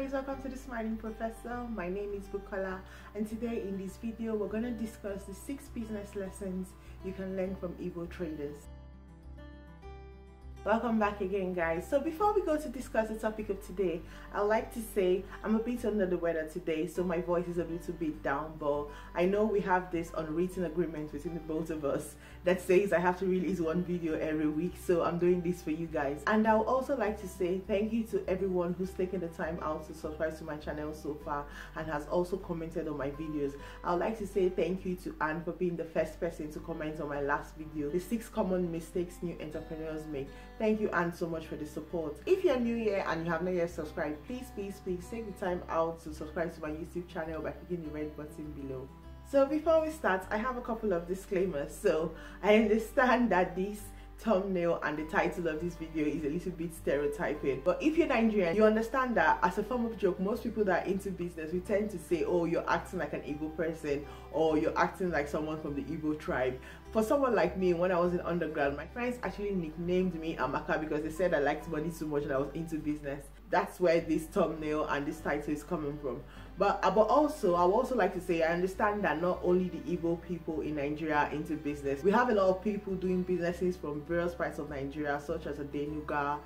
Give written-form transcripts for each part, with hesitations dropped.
guys, welcome to the Smiling Professor. My name is Bukola, and today in this video we're going to discuss the 6 business lessons you can learn from Igbo traders. Welcome back again, guys. So before we go to discuss the topic of today, I'd like to say I'm a bit under the weather today, so my voice is a little bit down, but I know we have this unwritten agreement between the both of us that says I have to release one video every week, so I'm doing this for you guys. And I would also like to say thank you to everyone who's taken the time out to subscribe to my channel so far and has also commented on my videos. I would like to say thank you to Anne for being the first person to comment on my last video, the 6 common mistakes new entrepreneurs make. Thank you, Anne, so much for the support. If you're new here and you have not yet subscribed, please take the time out to subscribe to my YouTube channel by clicking the red button below. So before we start, I have a couple of disclaimers. So I understand that this thumbnail and the title of this video is a little bit stereotyping, but if you're Nigerian, you understand that as a form of joke, most people that are into business, we tend to say, oh, you're acting like an Igbo person, or you're acting like someone from the Igbo tribe. For someone like me, when I was in undergrad, my friends actually nicknamed me Amaka because they said I liked money so much and I was into business. That's where this thumbnail and this title is coming from. But also, I would also like to say I understand that not only the Igbo people in Nigeria are into business. We have a lot of people doing businesses from various parts of Nigeria, such as Adenuga,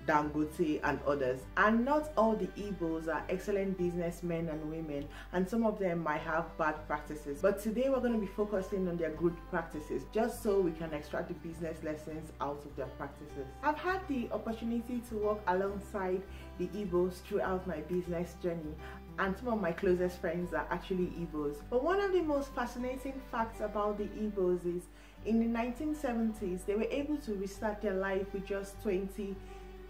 Dangote and others. And not all the Igbos are excellent businessmen and women, and some of them might have bad practices. But today we're going to be focusing on their good practices, just so we can extract the business lessons out of their practices. I've had the opportunity to work alongside the Igbos throughout my business journey, and some of my closest friends are actually Igbos. But one of the most fascinating facts about the Igbos is in the 1970s they were able to restart their life with just 20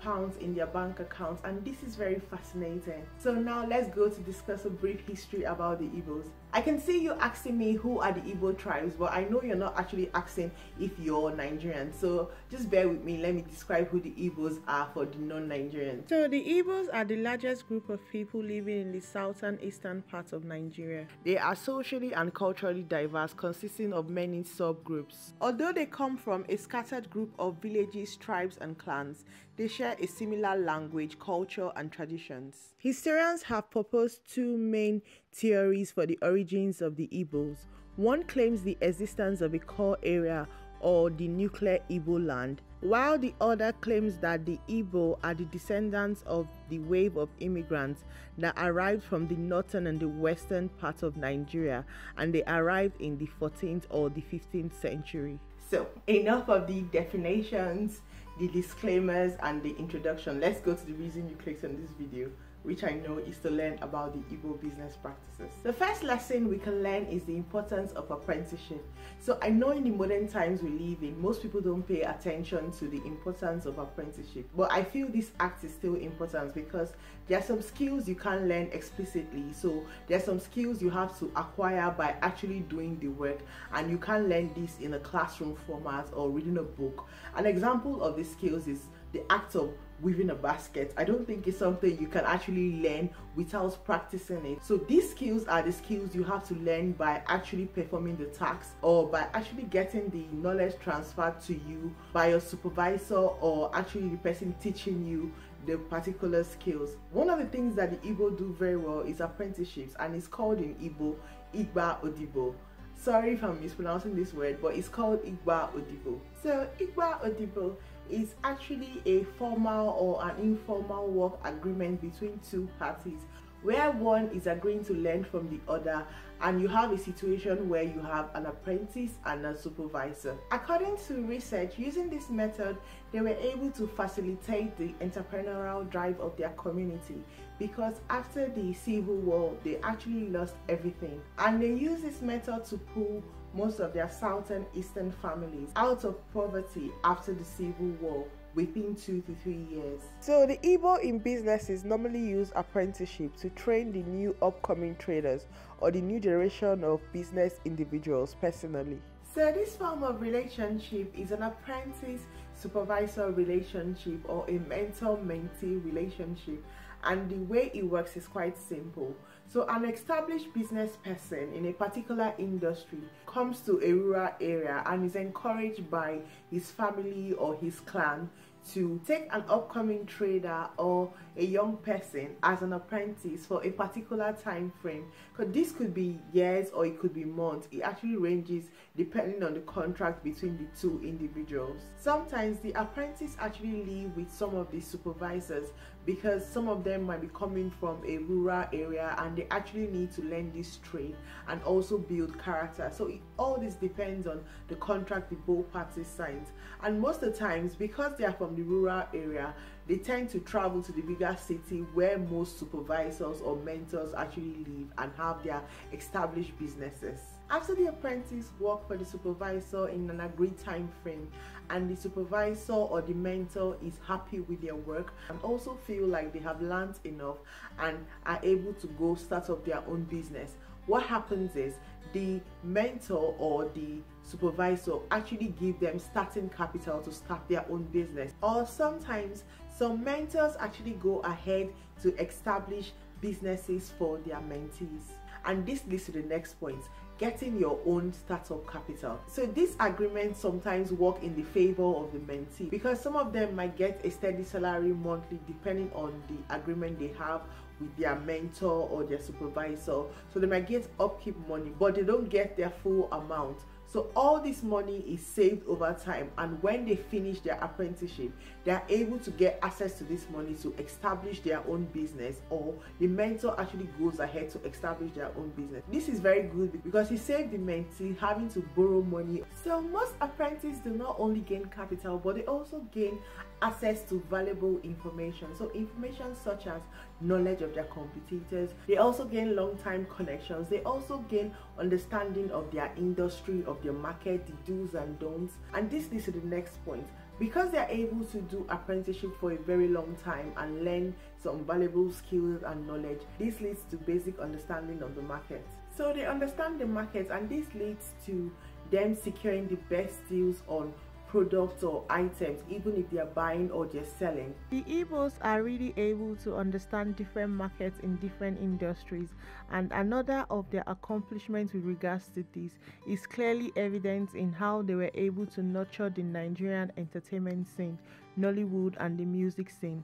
pounds in their bank account, and this is very fascinating. So now let's go to discuss a brief history about the Igbos. I can see you asking me who are the Igbo tribes, but I know you're not actually asking if you're Nigerian, so just bear with me. Let me describe who the Igbos are for the non-Nigerians. So the Igbos are the largest group of people living in the southern eastern part of Nigeria. They are socially and culturally diverse, consisting of many subgroups. Although they come from a scattered group of villages, tribes and clans, they share a similar language, culture and traditions. Historians have proposed 2 main theories for the origins of the Igbos. One claims the existence of a core area or the nuclear Igbo land, while the other claims that the Igbo are the descendants of the wave of immigrants that arrived from the northern and the western part of Nigeria, and they arrived in the 14th or the 15th century. So enough of the definitions, the disclaimers and the introduction. Let's go to the reason you clicked on this video, which I know is to learn about the Igbo business practices. The first lesson we can learn is the importance of apprenticeship. So I know in the modern times we live in, most people don't pay attention to the importance of apprenticeship, but I feel this act is still important because there are some skills you can't learn explicitly. So there are some skills you have to acquire by actually doing the work, and you can't learn this in a classroom format or reading a book. An example of these skills is the act of weaving a basket. I don't think it's something you can actually learn without practicing it. So these skills are the skills you have to learn by actually performing the task, or by actually getting the knowledge transferred to you by your supervisor, or actually the person teaching you the particular skills. One of the things that the Igbo do very well is apprenticeships, and it's called in Igbo Igba Odibo. Sorry if I'm mispronouncing this word, but it's called Igba Odibo. So Igba Odibo is actually a formal or an informal work agreement between 2 parties, where one is agreeing to learn from the other, and you have a situation where you have an apprentice and a supervisor. According to research, using this method, they were able to facilitate the entrepreneurial drive of their community, because after the Civil War, they actually lost everything, and they use this method to pull most of their southern eastern families out of poverty after the Civil War within 2 to 3 years. So the Igbo in businesses normally use apprenticeship to train the new upcoming traders or the new generation of business individuals personally. So this form of relationship is an apprentice-supervisor relationship or a mentor-mentee relationship, and the way it works is quite simple. So an established business person in a particular industry comes to a rural area and is encouraged by his family or his clan to take an upcoming trader or a young person as an apprentice for a particular time frame, because this could be years or it could be months. It actually ranges depending on the contract between the two individuals. Sometimes the apprentice actually live with some of the supervisors because some of them might be coming from a rural area and they actually need to learn this trade and also build character. So all this depends on the contract the both parties signed. And most of the times, because they are from the rural area, they tend to travel to the bigger city where most supervisors or mentors actually live and have their established businesses. After the apprentice work for the supervisor in an agreed time frame and the supervisor or the mentor is happy with their work and also feel like they have learned enough and are able to go start up their own business, what happens is the mentor or the supervisor actually give them starting capital to start their own business. Or sometimes some mentors actually go ahead to establish businesses for their mentees. And this leads to the next point: getting your own startup capital. So this agreement sometimes work in the favor of the mentee because some of them might get a steady salary monthly depending on the agreement they have with their mentor or their supervisor. So they might get upkeep money, but they don't get their full amount. So all this money is saved over time, and when they finish their apprenticeship, they are able to get access to this money to establish their own business, or the mentor actually goes ahead to establish their own business. This is very good because it saves the mentee having to borrow money. So most apprentices do not only gain capital, but they also gain access to valuable information. So information such as knowledge of their competitors. They also gain long-time connections. They also gain understanding of their industry, of their market, the do's and don'ts. And this leads to the next point. Because they are able to do apprenticeship for a very long time and learn some valuable skills and knowledge, this leads to basic understanding of the market. So they understand the market, and this leads to them securing the best deals on products or items, even if they are buying or they're selling. The Igbos are really able to understand different markets in different industries, and another of their accomplishments with regards to this is clearly evident in how they were able to nurture the Nigerian entertainment scene, Nollywood, and the music scene.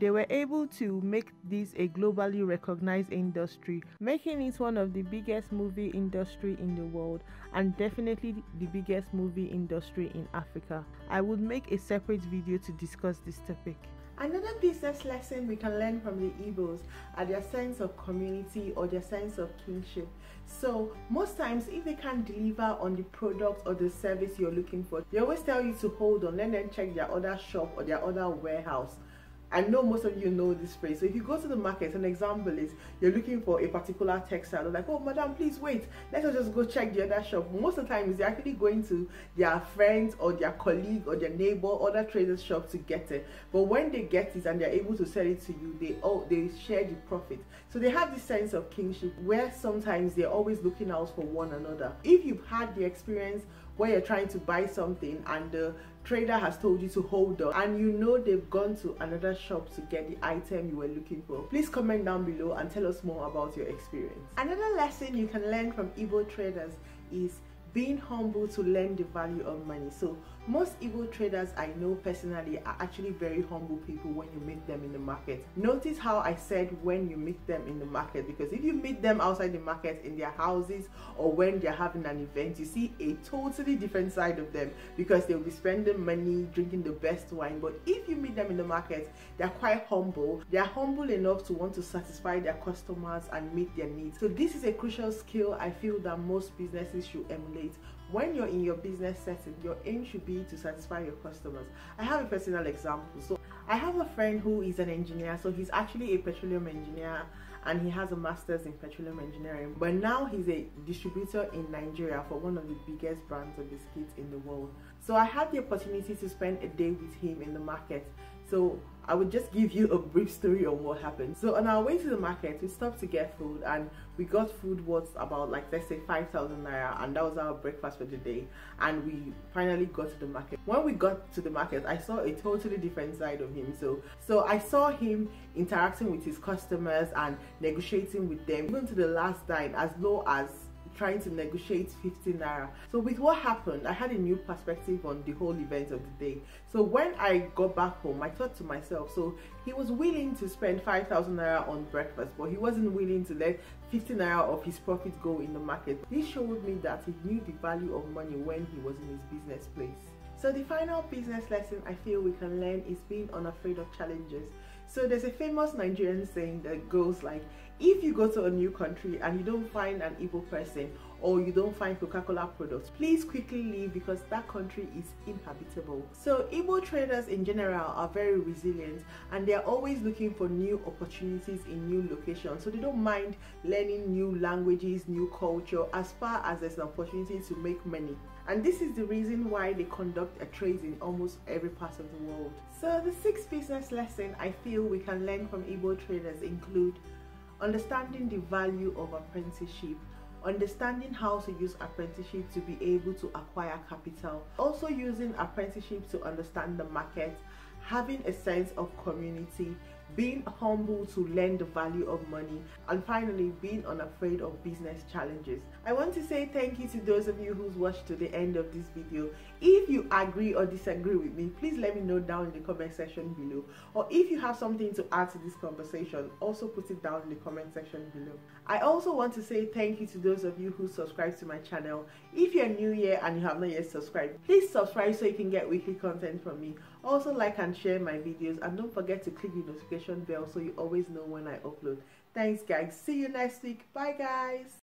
They were able to make this a globally recognized industry, making it one of the biggest movie industry in the world and definitely the biggest movie industry in Africa. I would make a separate video to discuss this topic. Another business lesson we can learn from the Igbos are their sense of community or their sense of kingship. So most times, if they can't deliver on the product or the service you're looking for, they always tell you to hold on, let them check their other shop or their other warehouse. I know most of you know this phrase. So if you go to the market, an example is you're looking for a particular textile. They're like, oh, madam, please wait. Let us just go check the other shop. Most of the time, they're actually going to their friends or their colleague or their neighbor or other traders' shop to get it. But when they get it and they're able to sell it to you, they share the profit. So they have this sense of kingship where sometimes they're always looking out for one another. If you've had the experience where you're trying to buy something and the trader has told you to hold on and you know they've gone to another shop to get the item you were looking for, please comment down below and tell us more about your experience. Another lesson you can learn from Igbo traders is being humble to learn the value of money. So most Igbo traders I know personally are actually very humble people when you meet them in the market. Notice how I said when you meet them in the market, because if you meet them outside the market in their houses or when they're having an event, you see a totally different side of them because they'll be spending money, drinking the best wine. But if you meet them in the market, they're quite humble. They're humble enough to want to satisfy their customers and meet their needs. So this is a crucial skill I feel that most businesses should emulate. When you're in your business setting, your aim should be to satisfy your customers. I have a personal example. So I have a friend who is an engineer. So he's actually a petroleum engineer and he has a master's in petroleum engineering. But now he's a distributor in Nigeria for one of the biggest brands of biscuits in the world. So I had the opportunity to spend a day with him in the market. So I would just give you a brief story on what happened. So on our way to the market, we stopped to get food and we got food worth about, like, let's say 5,000 naira, and that was our breakfast for the day. And we finally got to the market. When we got to the market, I saw a totally different side of him. So I saw him interacting with his customers and negotiating with them, even to the last dime, as low as trying to negotiate 15 naira. So with what happened, I had a new perspective on the whole event of the day. So when I got back home, I thought to myself, so he was willing to spend 5,000 naira on breakfast, but he wasn't willing to let 50 naira of his profit go in the market. This showed me that he knew the value of money when he was in his business place. So the final business lesson I feel we can learn is being unafraid of challenges. So there's a famous Nigerian saying that goes like, if you go to a new country and you don't find an Igbo person or you don't find Coca-Cola products, please quickly leave because that country is inhabitable. So Igbo traders in general are very resilient and they're always looking for new opportunities in new locations. So they don't mind learning new languages, new culture, as far as there's an opportunity to make money. And this is the reason why they conduct a trade in almost every part of the world. So the 6th business lesson I feel we can learn from Igbo traders include understanding the value of apprenticeship, understanding how to use apprenticeship to be able to acquire capital, also using apprenticeship to understand the market, having a sense of community, being humble to learn the value of money, and finally being unafraid of business challenges. I want to say thank you to those of you who's watched to the end of this video. If you agree or disagree with me, please let me know down in the comment section below, or if you have something to add to this conversation, also put it down in the comment section below. I also want to say thank you to those of you who subscribe to my channel. If you're new here and you have not yet subscribed, please subscribe so you can get weekly content from me. Also like and share my videos, and don't forget to click the notification bell so you always know when I upload. Thanks guys, see you next week. Bye guys.